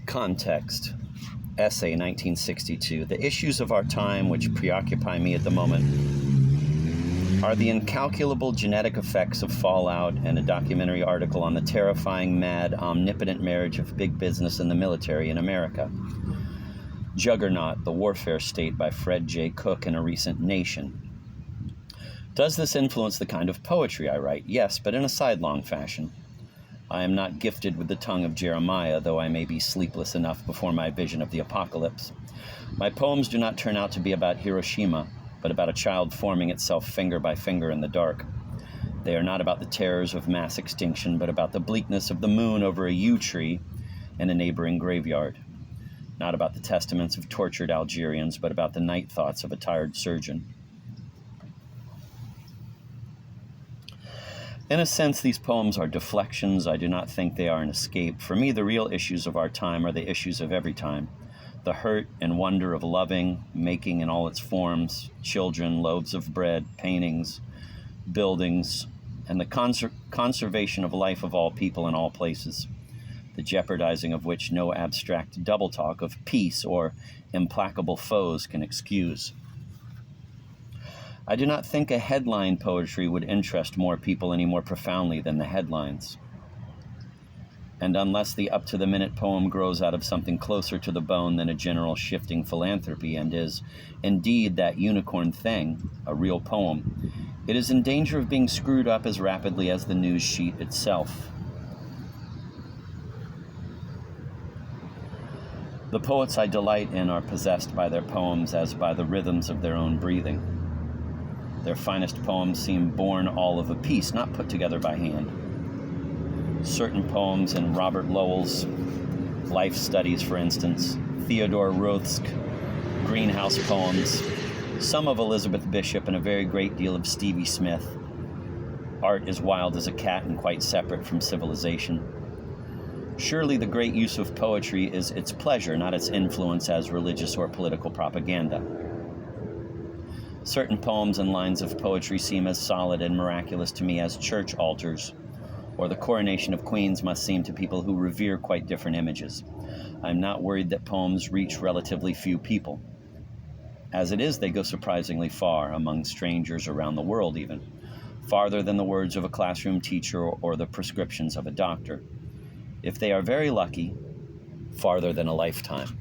Context. Essay 1962. The issues of our time which preoccupy me at the moment are the incalculable genetic effects of fallout and a documentary article on the terrifying, mad, omnipotent marriage of big business and the military in America. Juggernaut, the Warfare State by Fred J. Cook in a recent Nation. Does this influence the kind of poetry I write? Yes, but in a sidelong fashion. I am not gifted with the tongue of Jeremiah, though I may be sleepless enough before my vision of the apocalypse. My poems do not turn out to be about Hiroshima, but about a child forming itself finger by finger in the dark. They are not about the terrors of mass extinction, but about the bleakness of the moon over a yew tree in a neighboring graveyard. Not about the testaments of tortured Algerians, but about the night thoughts of a tired surgeon. In a sense, these poems are deflections. I do not think they are an escape. For me, the real issues of our time are the issues of every time. The hurt and wonder of loving, making in all its forms, children, loaves of bread, paintings, buildings, and the conservation of life of all people in all places, the jeopardizing of which no abstract double talk of peace or implacable foes can excuse. I do not think a headline poetry would interest more people any more profoundly than the headlines. And unless the up-to-the-minute poem grows out of something closer to the bone than a general shifting philanthropy and is, indeed, that unicorn thing, a real poem, it is in danger of being screwed up as rapidly as the news sheet itself. The poets I delight in are possessed by their poems as by the rhythms of their own breathing. Their finest poems seem born all of a piece, not put together by hand. Certain poems in Robert Lowell's Life Studies, for instance, Theodore Roeth's Greenhouse poems, some of Elizabeth Bishop, and a very great deal of Stevie Smith. Art is wild as a cat and quite separate from civilization. Surely the great use of poetry is its pleasure, not its influence as religious or political propaganda. Certain poems and lines of poetry seem as solid and miraculous to me as church altars, or the coronation of queens must seem to people who revere quite different images. I am not worried that poems reach relatively few people. As it is, they go surprisingly far, among strangers around the world even, farther than the words of a classroom teacher or the prescriptions of a doctor. If they are very lucky, farther than a lifetime.